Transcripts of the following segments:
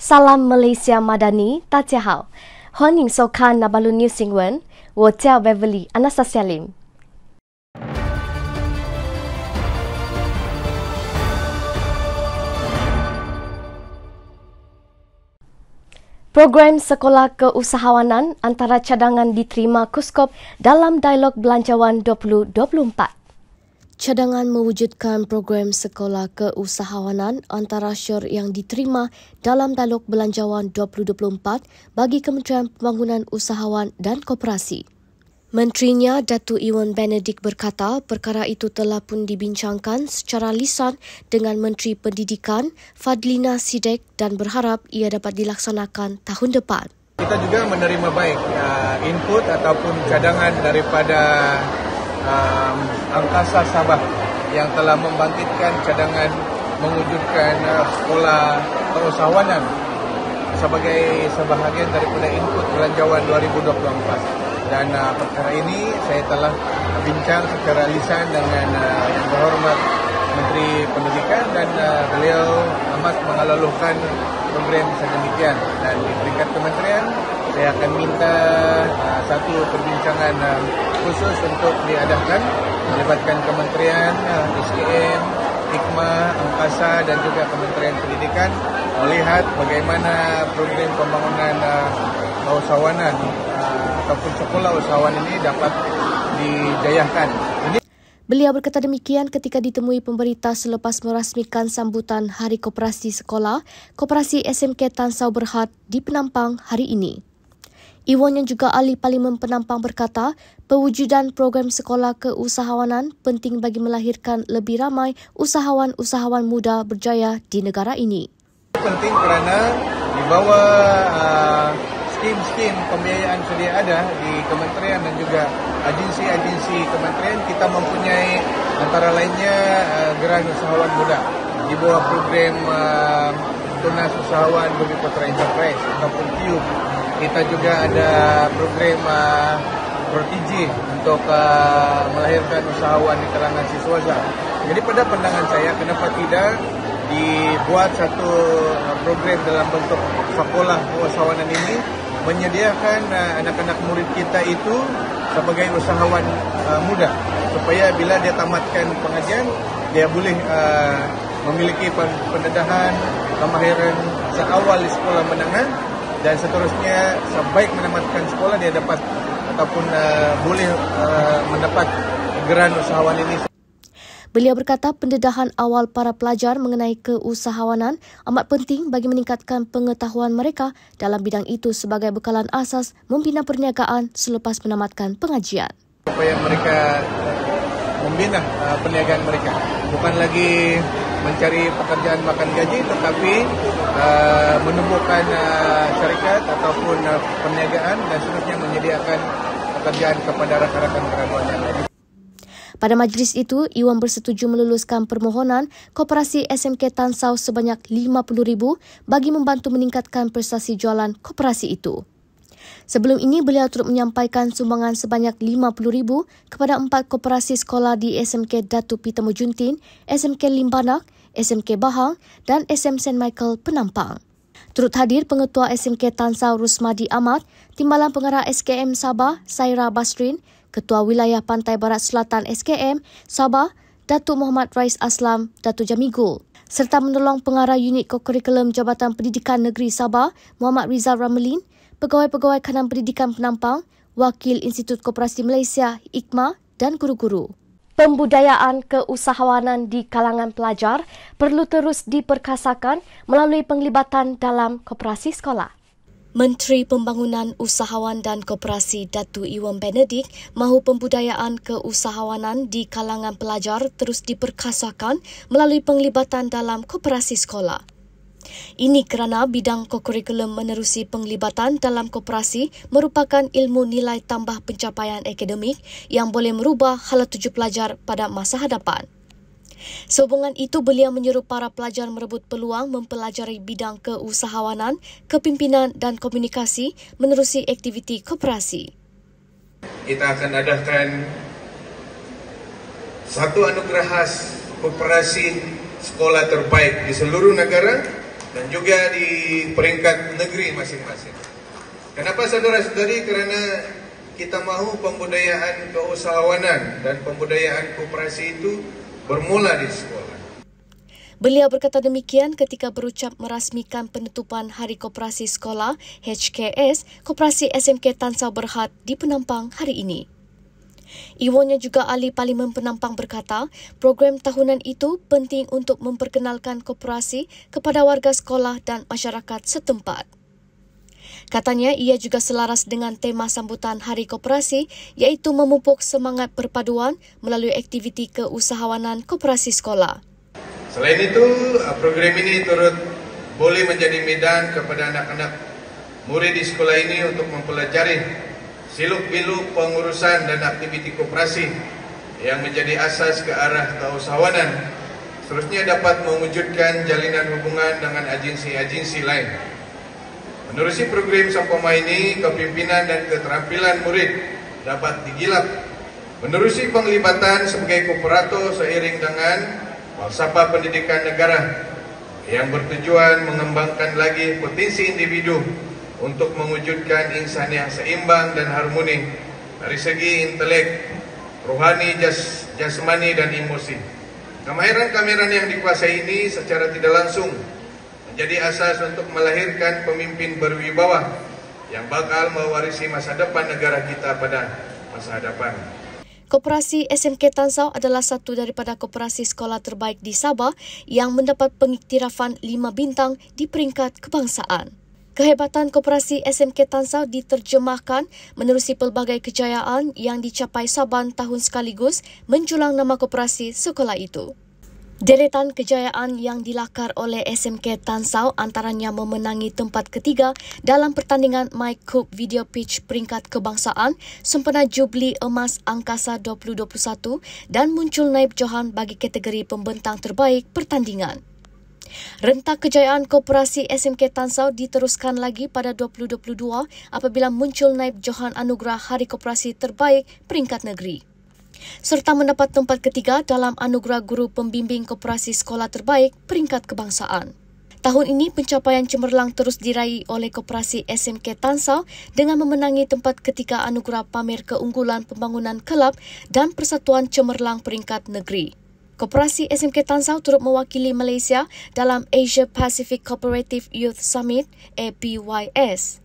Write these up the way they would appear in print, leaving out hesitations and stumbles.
Salam Malaysia Madani, Tajahau. Honing Sokan Nabalu New Singwen, Hotel Beverly, Anastasia Lim. Program Sekolah Keusahawanan antara cadangan diterima KUSKOP dalam Dialog Belanjawan 2024. Cadangan mewujudkan program Sekolah Keusahawanan antara syur yang diterima dalam Dialog Belanjawan 2024 bagi Kementerian Pembangunan Usahawan dan Koperasi. Menterinya Datuk Ewan Benedict berkata perkara itu telah pun dibincangkan secara lisan dengan Menteri Pendidikan Fadlina Sidek dan berharap ia dapat dilaksanakan tahun depan. Kita juga menerima baik input ataupun cadangan daripada Angkasa Sabah yang telah membangkitkan cadangan mewujudkan sekolah keusahawanan sebagai sebahagian daripada input belanjawan 2024. Dan perkara ini saya telah bincang secara lisan dengan Yang Berhormat Menteri Pendidikan dan beliau amat mengalulukan program sedemikian. Dan di peringkat kementerian saya akan minta satu perbincangan khusus untuk diadakan melibatkan kementerian, SKM, Hikmah, Angkasa dan juga Kementerian Pendidikan melihat bagaimana program pembangunan keusahawanan ataupun sekolah usahawan ini dapat dijayakan. Beliau berkata demikian ketika ditemui pemberita selepas merasmikan sambutan Hari Koperasi Sekolah Koperasi SMK Tan Sao Berhad di Penampang hari ini. Iwan yang juga ahli Parlimen Penampang berkata, pewujudan program sekolah keusahawanan penting bagi melahirkan lebih ramai usahawan-usahawan muda berjaya di negara ini. Penting kerana di bawah skim-skim pembiayaan sedia ada di kementerian dan juga agensi-agensi kementerian, kita mempunyai antara lainnya Geran Usahawan Muda di bawah program Tunas Usahawan Bumi Putera Enterprise ataupun TIUB. Kita juga ada program PROTIJI untuk melahirkan usahawan di kalangan siswaza. Jadi pada pandangan saya, kenapa tidak dibuat satu program dalam bentuk sekolah keusahawanan ini menyediakan anak-anak murid kita itu sebagai usahawan muda supaya bila dia tamatkan pengajian dia boleh memiliki pendedahan kemahiran seawal di sekolah menengah dan seterusnya sebaik menamatkan sekolah dia dapat ataupun boleh mendapat geran usahawan ini. Beliau berkata pendedahan awal para pelajar mengenai keusahawanan amat penting bagi meningkatkan pengetahuan mereka dalam bidang itu sebagai bekalan asas membina perniagaan selepas menamatkan pengajian. Supaya mereka membina perniagaan mereka, bukan lagi mencari pekerjaan makan gaji tetapi menumbuhkan syarikat ataupun perniagaan dan seterusnya menyediakan pekerjaan kepada rakan-rakan kerabat yang lain. Pada majlis itu, Iwan bersetuju meluluskan permohonan Koperasi SMK Tan Sao sebanyak RM50,000 bagi membantu meningkatkan prestasi jualan koperasi itu. Sebelum ini, beliau turut menyampaikan sumbangan sebanyak RM50,000 kepada 4 koperasi sekolah di SMK Datuk Peter Mujuntin, SMK Limbanak, SMK Bahang dan SM St. Michael Penampang. Turut hadir Pengetua SMK Tan Sao Rusmadi Ahmad, Timbalan Pengarah SKM Sabah Saira Basrin, Ketua Wilayah Pantai Barat Selatan SKM Sabah Datuk Muhammad Rais Aslam Datuk Jamigul, serta menolong Pengarah Unit Kokurikulum Jabatan Pendidikan Negeri Sabah Muhammad Rizal Ramelin, Pegawai-pegawai Kanan Pendidikan Penampang, Wakil Institut Koperasi Malaysia Hikmah dan guru-guru. Pembudayaan keusahawanan di kalangan pelajar perlu terus diperkasakan melalui penglibatan dalam koperasi sekolah. Menteri Pembangunan Usahawan dan Koperasi Datuk Ewan Benedict mahu pembudayaan keusahawanan di kalangan pelajar terus diperkasakan melalui penglibatan dalam koperasi sekolah. Ini kerana bidang kokurikulum menerusi penglibatan dalam koperasi merupakan ilmu nilai tambah pencapaian akademik yang boleh merubah hala tuju pelajar pada masa hadapan. Sehubungan itu, beliau menyeru para pelajar merebut peluang mempelajari bidang keusahawanan, kepimpinan dan komunikasi menerusi aktiviti koperasi. Kita akan adakan satu anugerah khas koperasi sekolah terbaik di seluruh negara dan juga di peringkat negeri masing-masing. Kenapa saudara-saudari? Kerana kita mahu pembudayaan keusahawanan dan pembudayaan koperasi itu bermula di sekolah. Beliau berkata demikian ketika berucap merasmikan penutupan Hari Koperasi Sekolah HKS Koperasi SMK Tan Sao Berhad di Penampang hari ini. Iwannya juga ahli Parlimen Penampang berkata, program tahunan itu penting untuk memperkenalkan koperasi kepada warga sekolah dan masyarakat setempat. Katanya ia juga selaras dengan tema sambutan Hari Koperasi iaitu memupuk semangat perpaduan melalui aktiviti keusahawanan koperasi sekolah. Selain itu, program ini turut boleh menjadi medan kepada anak-anak murid di sekolah ini untuk mempelajari seluk-beluk pengurusan dan aktiviti koperasi yang menjadi asas ke arah keusahawanan. Seterusnya dapat mewujudkan jalinan hubungan dengan agensi-agensi lain. Menerusi program seumpama ini, kepimpinan dan keterampilan murid dapat digilap. Menerusi penglibatan sebagai kooperator seiring dengan falsafah pendidikan negara yang bertujuan mengembangkan lagi potensi individu untuk mewujudkan insan yang seimbang dan harmoni dari segi intelek, rohani, jasmani dan emosi. Kemahiran-kemahiran yang dikuasai ini secara tidak langsung menjadi asas untuk melahirkan pemimpin berwibawa yang bakal mewarisi masa depan negara kita pada masa depan. Koperasi SMK Tan Sao adalah satu daripada koperasi sekolah terbaik di Sabah yang mendapat pengiktirafan 5 bintang di peringkat kebangsaan. Kehebatan koperasi SMK Tan Sao diterjemahkan menerusi pelbagai kejayaan yang dicapai Saban tahun sekaligus menjulang nama koperasi sekolah itu. Deretan kejayaan yang dilakar oleh SMK Tan Sao antaranya memenangi tempat ketiga dalam pertandingan My Cup Video Pitch peringkat kebangsaan sempena Jubli Emas Angkasa 2021 dan muncul naib johan bagi kategori pembentang terbaik pertandingan. Rentak kejayaan koperasi SMK Tan Sao diteruskan lagi pada 2022 apabila muncul naib johan anugerah Hari Koperasi Terbaik peringkat negeri, serta mendapat tempat ketiga dalam anugerah Guru Pembimbing Koperasi Sekolah Terbaik peringkat kebangsaan. Tahun ini pencapaian cemerlang terus diraih oleh koperasi SMK Tan Sao dengan memenangi tempat ketiga anugerah Pamer Keunggulan Pembangunan Kelab dan Persatuan Cemerlang peringkat negeri. Koperasi SMK Tan Sao turut mewakili Malaysia dalam Asia Pacific Cooperative Youth Summit APYS.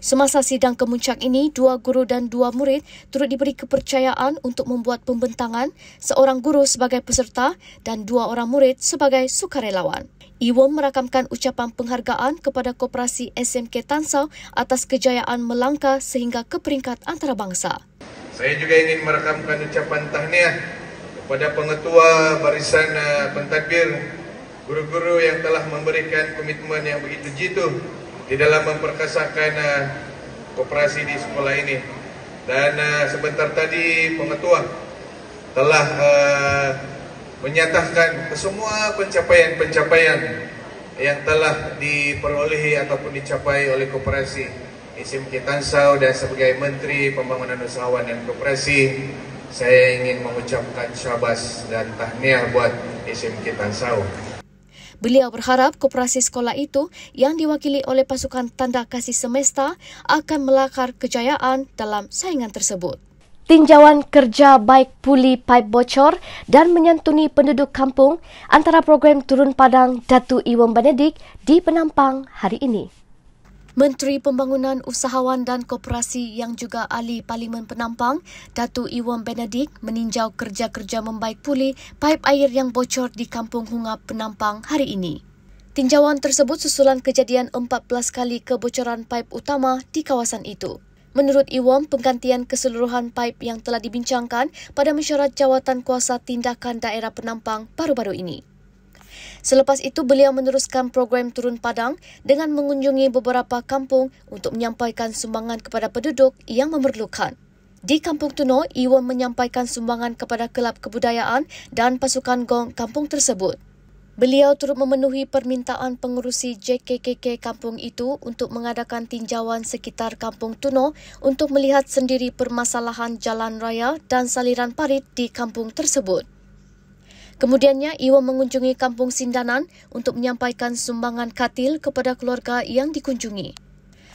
Semasa sidang kemuncak ini, 2 guru dan 2 murid turut diberi kepercayaan untuk membuat pembentangan, seorang guru sebagai peserta dan 2 orang murid sebagai sukarelawan. Iwan merakamkan ucapan penghargaan kepada koperasi SMK Tan Sao atas kejayaan melangkah sehingga ke peringkat antarabangsa. Saya juga ingin merakamkan ucapan tahniah kepada pengetua barisan pentadbir, guru-guru yang telah memberikan komitmen yang begitu jitu di dalam memperkasakan koperasi di sekolah ini. Dan sebentar tadi pengetua telah menyatakan semua pencapaian-pencapaian yang telah diperolehi ataupun dicapai oleh koperasi SMK Tan Sao, dan sebagai Menteri Pembangunan Usahawan dan Koperasi, saya ingin mengucapkan syabas dan tahniah buat SMK Tan Sao. Beliau berharap koperasi sekolah itu yang diwakili oleh pasukan tanda kasih semesta akan melakar kejayaan dalam saingan tersebut. Tinjauan kerja baik puli paip bocor dan menyantuni penduduk kampung antara program Turun Padang Datuk Iwan Benedik di Penampang hari ini. Menteri Pembangunan Usahawan dan Koperasi yang juga ahli Parlimen Penampang, Datuk Iwan Benedik meninjau kerja-kerja membaik pulih paip air yang bocor di Kampung Hungap Penampang hari ini. Tinjauan tersebut susulan kejadian 14 kali kebocoran paip utama di kawasan itu. Menurut Iwan, penggantian keseluruhan paip yang telah dibincangkan pada mesyuarat Jawatan Kuasa Tindakan Daerah Penampang baru-baru ini. Selepas itu, beliau meneruskan program Turun Padang dengan mengunjungi beberapa kampung untuk menyampaikan sumbangan kepada penduduk yang memerlukan. Di Kampung Tuno, Iwan menyampaikan sumbangan kepada kelab kebudayaan dan pasukan gong kampung tersebut. Beliau turut memenuhi permintaan pengurusi JKKK kampung itu untuk mengadakan tinjauan sekitar Kampung Tuno untuk melihat sendiri permasalahan jalan raya dan saliran parit di kampung tersebut. Kemudiannya, Iwan mengunjungi Kampung Sindanan untuk menyampaikan sumbangan katil kepada keluarga yang dikunjungi.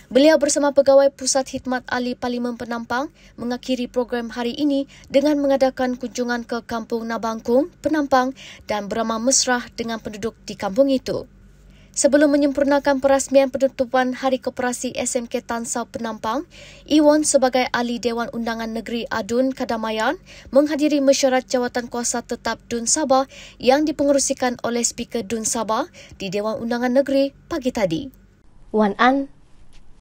Beliau bersama Pegawai Pusat Khidmat Ahli Parlimen Penampang mengakhiri program hari ini dengan mengadakan kunjungan ke Kampung Nabangkung, Penampang dan beramah mesra dengan penduduk di kampung itu. Sebelum menyempurnakan perasmian penutupan Hari Koperasi SMK Tansau Penampang, Iwan sebagai Ahli Dewan Undangan Negeri Adun Kadamayan menghadiri mesyuarat jawatan kuasa tetap Dun Sabah yang dipengerusikan oleh Speaker Dun Sabah di Dewan Undangan Negeri pagi tadi. Wan An